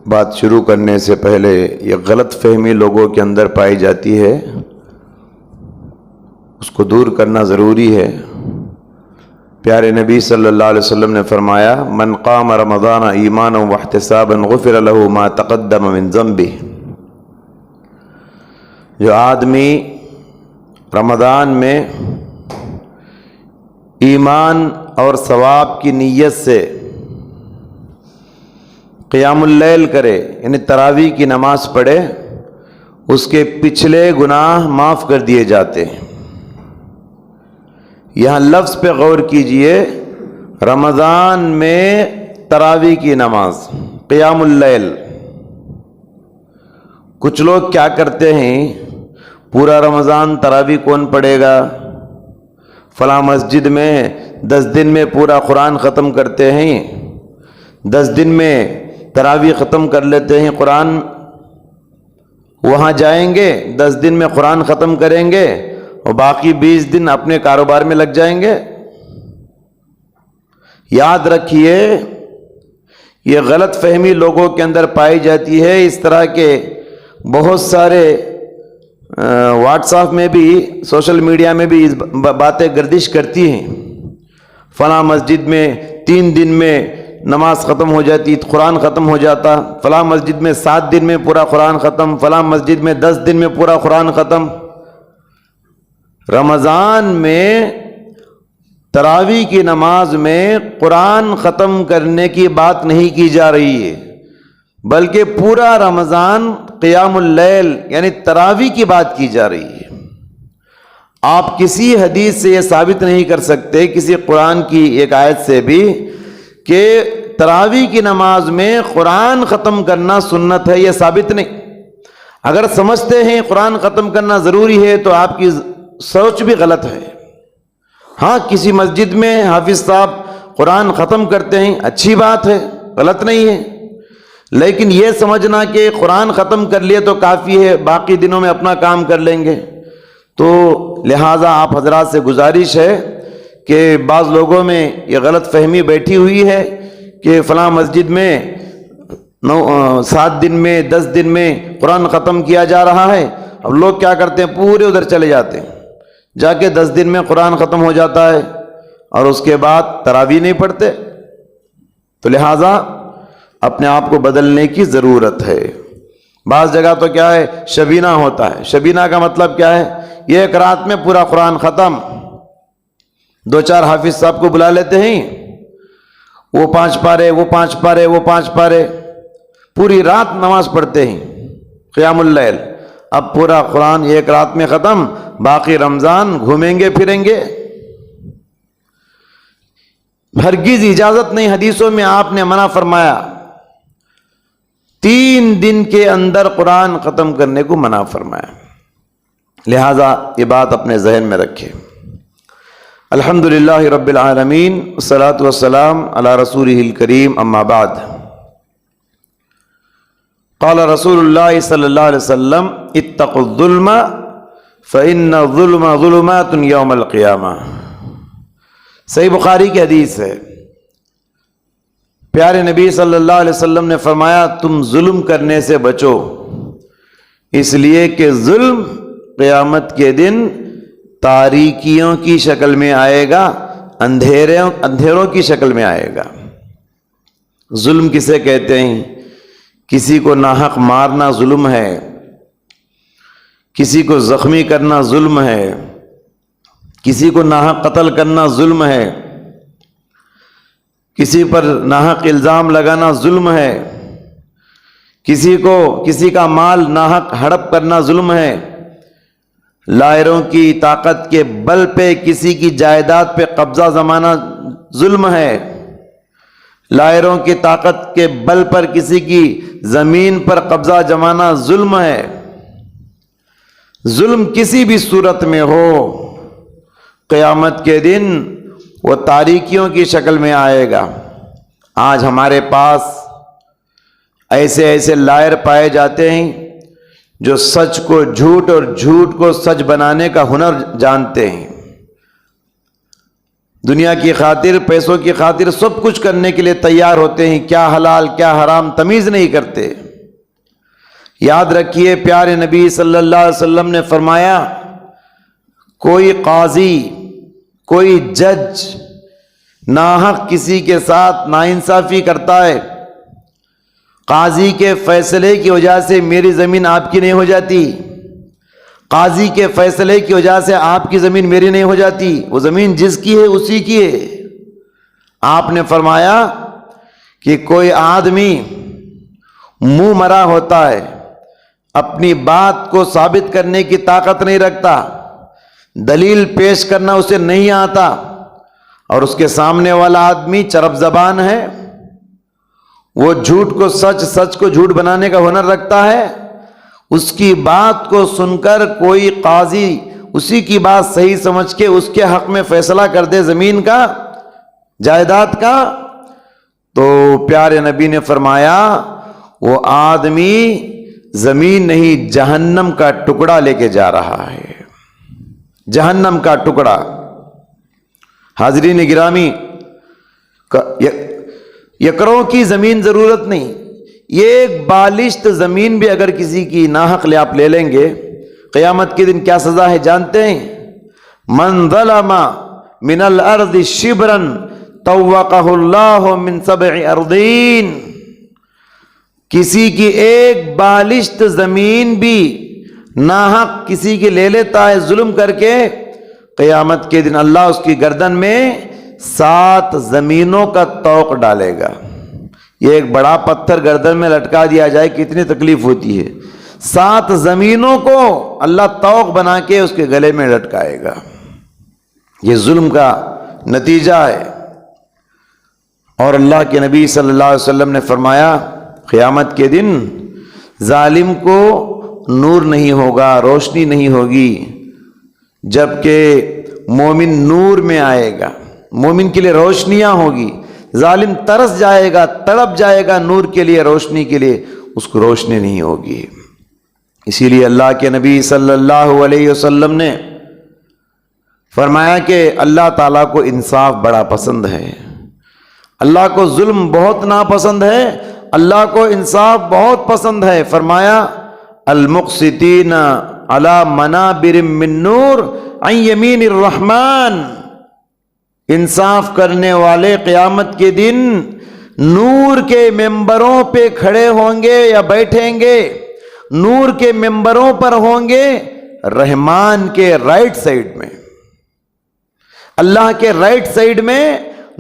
بات شروع کرنے سے پہلے یہ غلط فہمی لوگوں کے اندر پائی جاتی ہے، اس کو دور کرنا ضروری ہے۔ پیارے نبی صلی اللہ علیہ وسلم نے فرمایا، من قام رمضان ایمانا واحتسابا غفر له ما تقدم من ذنبه۔ جو آدمی رمضان میں ایمان اور ثواب کی نیت سے قیام اللیل کرے، یعنی تراویح کی نماز پڑھے، اس کے پچھلے گناہ معاف کر دیے جاتے ہیں۔ یہاں لفظ پہ غور کیجئے، رمضان میں تراویح کی نماز، قیام اللیل۔ کچھ لوگ کیا کرتے ہیں، پورا رمضان تراویح کون پڑھے گا، فلاں مسجد میں 10 دن میں پورا قرآن ختم کرتے ہیں، 10 دن میں تراویح ختم کر لیتے ہیں قرآن، وہاں جائیں گے 10 دن میں قرآن ختم کریں گے اور باقی 20 دن اپنے کاروبار میں لگ جائیں گے۔ یاد رکھیے، یہ غلط فہمی لوگوں کے اندر پائی جاتی ہے۔ اس طرح کے بہت سارے واٹس ایپ میں بھی، سوشل میڈیا میں بھی باتیں گردش کرتی ہیں۔ فلاں مسجد میں 3 دن میں نماز ختم ہو جاتی، قرآن ختم ہو جاتا، فلاں مسجد میں 7 دن میں پورا قرآن ختم، فلاں مسجد میں 10 دن میں پورا قرآن ختم۔ رمضان میں تراویح کی نماز میں قرآن ختم کرنے کی بات نہیں کی جا رہی ہے، بلکہ پورا رمضان قیام اللیل یعنی تراویح کی بات کی جا رہی ہے۔ آپ کسی حدیث سے یہ ثابت نہیں کر سکتے، کسی قرآن کی ایک آیت سے بھی، کہ تراویح کی نماز میں قرآن ختم کرنا سنت ہے، یہ ثابت نہیں۔ اگر سمجھتے ہیں قرآن ختم کرنا ضروری ہے تو آپ کی سوچ بھی غلط ہے۔ ہاں، کسی مسجد میں حافظ صاحب قرآن ختم کرتے ہیں، اچھی بات ہے، غلط نہیں ہے، لیکن یہ سمجھنا کہ قرآن ختم کر لیے تو کافی ہے، باقی دنوں میں اپنا کام کر لیں گے، تو لہٰذا آپ حضرات سے گزارش ہے کہ بعض لوگوں میں یہ غلط فہمی بیٹھی ہوئی ہے کہ فلاں مسجد میں 7 دن میں 10 دن میں قرآن ختم کیا جا رہا ہے۔ اب لوگ کیا کرتے ہیں، پورے ادھر چلے جاتے ہیں، جا کے 10 دن میں قرآن ختم ہو جاتا ہے اور اس کے بعد تراویح نہیں پڑھتے۔ تو لہٰذا اپنے آپ کو بدلنے کی ضرورت ہے۔ بعض جگہ تو کیا ہے، شبینہ ہوتا ہے۔ شبینہ کا مطلب کیا ہے، یہ ایک رات میں پورا قرآن ختم، 2-4 حافظ صاحب کو بلا لیتے ہیں، وہ 5 پارے، وہ 5 پارے، وہ 5 پارے، پوری رات نماز پڑھتے ہیں، قیام اللیل۔ اب پورا قرآن ایک رات میں ختم، باقی رمضان گھومیں گے پھریں گے۔ ہرگز اجازت نہیں، حدیثوں میں آپ نے منع فرمایا، 3 دن کے اندر قرآن ختم کرنے کو منع فرمایا۔ لہذا یہ بات اپنے ذہن میں رکھیں۔ الحمدللہ رب العالمین، والصلاۃ والسلام علی رسولہ الکریم، اما بعد۔ قال رسول اللہ صلی اللہ علیہ وسلم، اتقوا الظلم فإن الظلم ظلمات یوم القیامہ۔ صحیح بخاری کی حدیث ہے۔ پیارے نبی صلی اللہ علیہ وسلم نے فرمایا، تم ظلم کرنے سے بچو، اس لیے کہ ظلم قیامت کے دن تاریکیوں کی شکل میں آئے گا، اندھیروں کی شکل میں آئے گا۔ ظلم کسے کہتے ہیں؟ کسی کو ناحق مارنا ظلم ہے، کسی کو زخمی کرنا ظلم ہے، کسی کو ناحق قتل کرنا ظلم ہے، کسی پر ناحق الزام لگانا ظلم ہے، کسی کا مال ناحق ہڑپ کرنا ظلم ہے، لائروں کی طاقت کے بل پہ کسی کی جائیداد پہ قبضہ جمانا ظلم ہے، لائروں کی طاقت کے بل پر کسی کی زمین پر قبضہ جمانا ظلم ہے۔ ظلم کسی بھی صورت میں ہو، قیامت کے دن وہ تاریکیوں کی شکل میں آئے گا۔ آج ہمارے پاس ایسے لائر پائے جاتے ہیں جو سچ کو جھوٹ اور جھوٹ کو سچ بنانے کا ہنر جانتے ہیں۔ دنیا کی خاطر، پیسوں کی خاطر سب کچھ کرنے کے لیے تیار ہوتے ہیں، کیا حلال کیا حرام تمیز نہیں کرتے۔ یاد رکھیے پیارے نبی صلی اللہ علیہ وسلم نے فرمایا، کوئی قاضی، کوئی جج ناحق کسی کے ساتھ ناانصافی کرتا ہے، قاضی کے فیصلے کی وجہ سے میری زمین آپ کی نہیں ہو جاتی، قاضی کے فیصلے کی وجہ سے آپ کی زمین میری نہیں ہو جاتی، وہ زمین جس کی ہے اسی کی ہے۔ آپ نے فرمایا کہ کوئی آدمی منہ مرا ہوتا ہے، اپنی بات کو ثابت کرنے کی طاقت نہیں رکھتا، دلیل پیش کرنا اسے نہیں آتا، اور اس کے سامنے والا آدمی چرب زبان ہے، وہ جھوٹ کو سچ، سچ کو جھوٹ بنانے کا ہنر رکھتا ہے، اس کی بات کو سن کر کوئی قاضی اسی کی بات صحیح سمجھ کے اس کے حق میں فیصلہ کر دے زمین کا، جائیداد کا، تو پیارے نبی نے فرمایا وہ آدمی زمین نہیں جہنم کا ٹکڑا لے کے جا رہا ہے، جہنم کا ٹکڑا۔ حاضرین گرامی، یکروں کی زمین ضرورت نہیں، یہ ایک بالشت زمین بھی اگر کسی کی ناحق لے آپ لے لیں گے، قیامت کے دن کیا سزا ہے جانتے ہیں؟ من ظلم من الارض شبرا طوقہ اللہ من 7 ارضین، کسی کی ایک بالشت زمین بھی ناحق کسی کی لے لیتا ہے ظلم کر کے، قیامت کے دن اللہ اس کی گردن میں 7 زمینوں کا طوق ڈالے گا۔ یہ ایک بڑا پتھر گردن میں لٹکا دیا جائے کتنی تکلیف ہوتی ہے، 7 زمینوں کو اللہ طوق بنا کے اس کے گلے میں لٹکائے گا۔ یہ ظلم کا نتیجہ ہے۔ اور اللہ کے نبی صلی اللہ علیہ وسلم نے فرمایا قیامت کے دن ظالم کو نور نہیں ہوگا، روشنی نہیں ہوگی، جبکہ مومن نور میں آئے گا، مومن کے لیے روشنیاں ہوگی، ظالم ترس جائے گا، تڑپ جائے گا نور کے لیے، روشنی کے لیے، اس کو روشنی نہیں ہوگی۔ اسی لیے اللہ کے نبی صلی اللہ علیہ وسلم نے فرمایا کہ اللہ تعالیٰ کو انصاف بڑا پسند ہے، اللہ کو ظلم بہت ناپسند ہے، اللہ کو انصاف بہت پسند ہے۔ فرمایا المقسطین علی منابر من نور عن یمین الرحمن، انصاف کرنے والے قیامت کے دن نور کے ممبروں پہ کھڑے ہوں گے یا بیٹھیں گے، نور کے ممبروں پر ہوں گے، رحمان کے رائٹ سائڈ میں، اللہ کے رائٹ سائڈ میں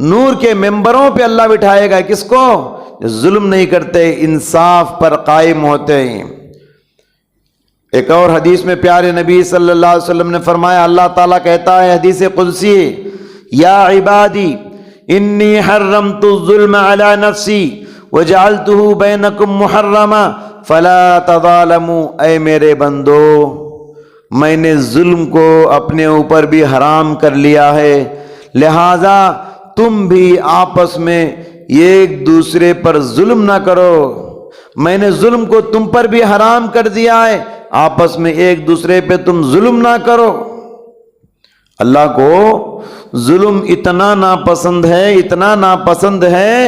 نور کے ممبروں پہ اللہ بٹھائے گا۔ کس کو؟ ظلم نہیں کرتے، انصاف پر قائم ہوتے ہیں۔ ایک اور حدیث میں پیارے نبی صلی اللہ علیہ وسلم نے فرمایا، اللہ تعالیٰ کہتا ہے حدیث قدسی، یا عبادی انی حرمت الظلم علی نفسی وجعلتہ بینکم محرما فلا تظالموا، اے میرے بندو میں نے ظلم کو اپنے اوپر بھی حرام کر لیا ہے، لہذا تم بھی آپس میں ایک دوسرے پر ظلم نہ کرو، میں نے ظلم کو تم پر بھی حرام کر دیا ہے، آپس میں ایک دوسرے پہ تم ظلم نہ کرو۔ اللہ کو ظلم اتنا ناپسند ہے، اتنا ناپسند ہے،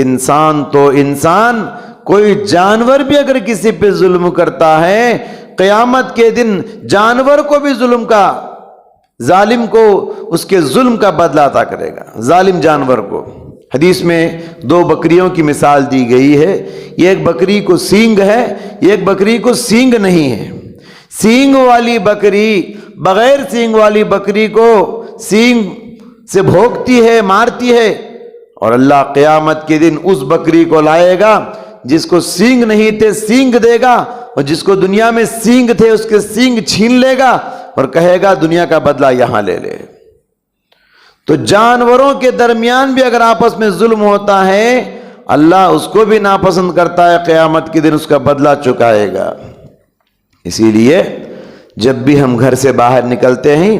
انسان تو انسان، کوئی جانور بھی اگر کسی پہ ظلم کرتا ہے، قیامت کے دن جانور کو بھی ظلم کا، ظالم کو اس کے ظلم کا بدلہ عطا کرے گا، ظالم جانور کو۔ حدیث میں 2 بکریوں کی مثال دی گئی ہے، یہ ایک بکری کو سینگ ہے، یہ ایک بکری کو سینگ نہیں ہے۔ سینگ والی بکری بغیر سینگ والی بکری کو سینگ سے بھونکتی ہے، مارتی ہے، اور اللہ قیامت کے دن اس بکری کو لائے گا جس کو سینگ نہیں تھے سینگ دے گا، اور جس کو دنیا میں سینگ تھے اس کے سینگ چھین لے گا اور کہے گا دنیا کا بدلہ یہاں لے لے۔ تو جانوروں کے درمیان بھی اگر آپس میں ظلم ہوتا ہے، اللہ اس کو بھی ناپسند کرتا ہے، قیامت کے دن اس کا بدلہ چکائے گا۔ اسی لیے جب بھی ہم گھر سے باہر نکلتے ہیں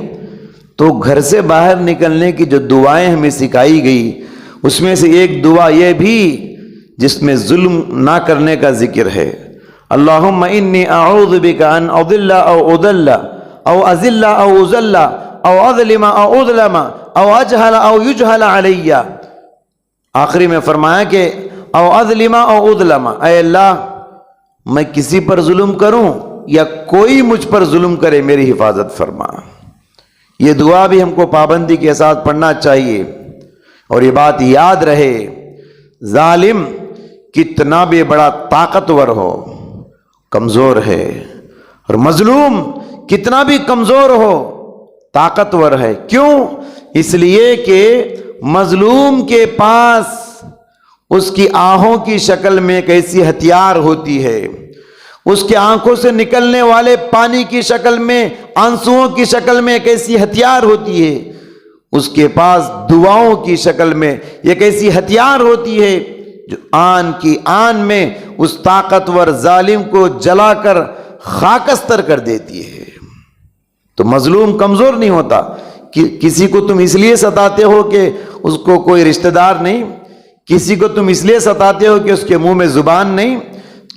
تو گھر سے باہر نکلنے کی جو دعائیں ہمیں سکھائی گئی، اس میں سے ایک دعا یہ بھی جس میں ظلم نہ کرنے کا ذکر ہے، اللہم انی اعوذ بک ان اضل او اضل او ازل او ازل او اظلم او اظلم او اجهل او یجهل علی. آخری میں فرمایا کہ او اظلم او اظلم، اے اللہ میں کسی پر ظلم کروں یا کوئی مجھ پر ظلم کرے میری حفاظت فرما. یہ دعا بھی ہم کو پابندی کے ساتھ پڑھنا چاہیے. اور یہ بات یاد رہے، ظالم کتنا بھی بڑا طاقتور ہو کمزور ہے، اور مظلوم کتنا بھی کمزور ہو طاقتور ہے. کیوں؟ اس لیے کہ مظلوم کے پاس اس کی آہوں کی شکل میں ایک ایسی ہتھیار ہوتی ہے، اس کے آنکھوں سے نکلنے والے پانی کی شکل میں، آنسوؤں کی شکل میں ایک ایسی ہتھیار ہوتی ہے، اس کے پاس دعاؤں کی شکل میں ایک ایسی ہتھیار ہوتی ہے جو آن کی آن میں اس طاقتور ظالم کو جلا کر خاکستر کر دیتی ہے. تو مظلوم کمزور نہیں ہوتا. کسی کو تم اس لیے ستاتے ہو کہ اس کو کوئی رشتہ دار نہیں، کسی کو تم اس لیے ستاتے ہو کہ اس کے منہ میں زبان نہیں،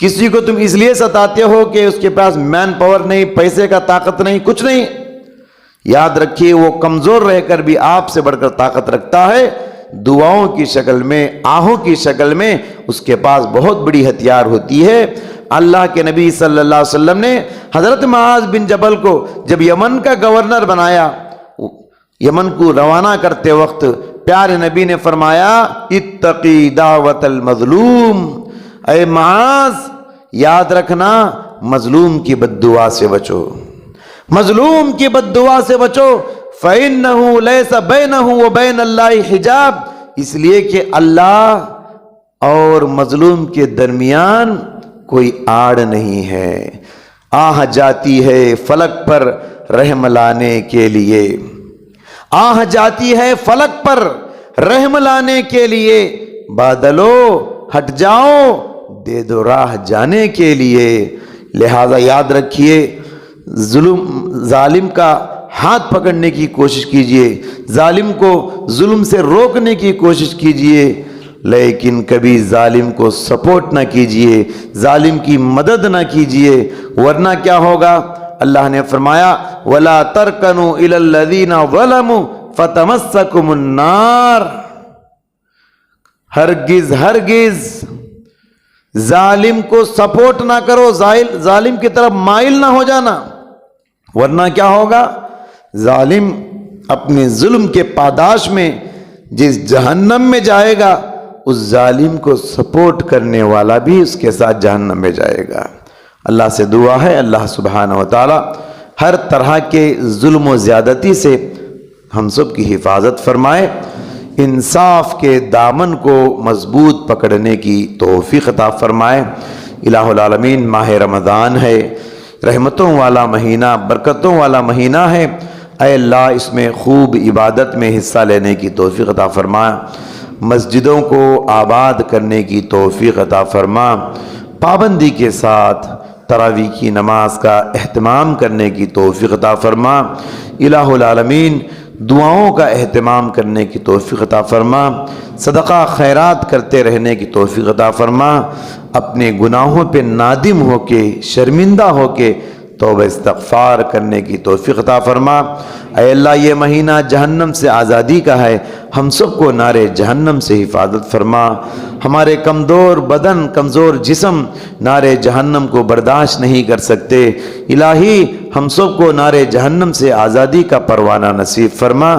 کسی کو تم اس لیے ستاتے ہو کہ اس کے پاس مین پاور نہیں، پیسے کا طاقت نہیں، کچھ نہیں. یاد رکھیے وہ کمزور رہ کر بھی آپ سے بڑھ کر طاقت رکھتا ہے. دعاؤں کی شکل میں، آہوں کی شکل میں اس کے پاس بہت بڑی ہتھیار ہوتی ہے. اللہ کے نبی صلی اللہ علیہ وسلم نے حضرت معاذ بن جبل کو جب یمن کا گورنر بنایا، یمن کو روانہ کرتے وقت پیارے نبی نے فرمایا اتقی دعوت المظلوم، اے معاذ یاد رکھنا مظلوم کی بد دعا سے بچو، مظلوم کی بد دعا سے بچو. فَإِنَّهُ لَيْسَ بَيْنَهُ وَبَيْنَ اللَّهِ حجاب، اس لیے کہ اللہ اور مظلوم کے درمیان کوئی آڑ نہیں ہے. آہ جاتی ہے فلک پر رحم لانے کے لیے، آہ جاتی ہے فلک پر رحم لانے کے لیے، بادلو ہٹ جاؤ دے دو راہ جانے کے لیے. لہذا یاد رکھیے ظالم کا ہاتھ پکڑنے کی کوشش کیجئے، ظالم کو ظلم سے روکنے کی کوشش کیجئے، لیکن کبھی ظالم کو سپورٹ نہ کیجئے، ظالم کی مدد نہ کیجئے، ورنہ کیا ہوگا؟ اللہ نے فرمایا وَلَا تَرْكَنُوا إِلَى الَّذِينَ ظَلَمُوا فَتَمَسَّكُمُ النَّارُ. ہرگز ہرگز ظالم کو سپورٹ نہ کرو، ظالم کی طرف مائل نہ ہو جانا، ورنہ کیا ہوگا؟ ظالم اپنے ظلم کے پاداش میں جس جہنم میں جائے گا، اس ظالم کو سپورٹ کرنے والا بھی اس کے ساتھ جہنم میں جائے گا. اللہ سے دعا ہے اللہ سبحانہ و تعالی ہر طرح کے ظلم و زیادتی سے ہم سب کی حفاظت فرمائے، انصاف کے دامن کو مضبوط پکڑنے کی توفیق عطا فرمائے. الہ العالمین ماہ رمضان ہے، رحمتوں والا مہینہ، برکتوں والا مہینہ ہے. اے اللہ اس میں خوب عبادت میں حصہ لینے کی توفیق عطا فرما، مسجدوں کو آباد کرنے کی توفیق عطا فرما، پابندی کے ساتھ تراویح کی نماز کا اہتمام کرنے کی توفیق عطا فرما. الہ العالمین دعاؤں کا اہتمام کرنے کی توفیق عطا فرما، صدقہ خیرات کرتے رہنے کی توفیق عطا فرما، اپنے گناہوں پہ نادم ہو کے شرمندہ ہو کے توبہ استغفار کرنے کی توفیق عطا فرما. اے اللہ یہ مہینہ جہنم سے آزادی کا ہے، ہم سب کو نار جہنم سے حفاظت فرما. ہمارے کمزور بدن، کمزور جسم نار جہنم کو برداشت نہیں کر سکتے. الہی ہم سب کو نار جہنم سے آزادی کا پروانہ نصیب فرما.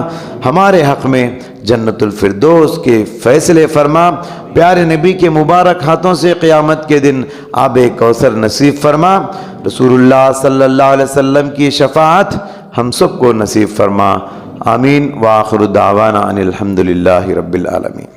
ہمارے حق میں جنت الفردوس کے فیصلے فرما. پیارے نبی کے مبارک ہاتھوں سے قیامت کے دن آب کوثر نصیب فرما. رسول اللہ صلی اللہ علیہ وسلم کی شفاعت ہم سب کو نصیب فرما. آمین. وآخر دعوانا ان الحمد للہ رب العالمین.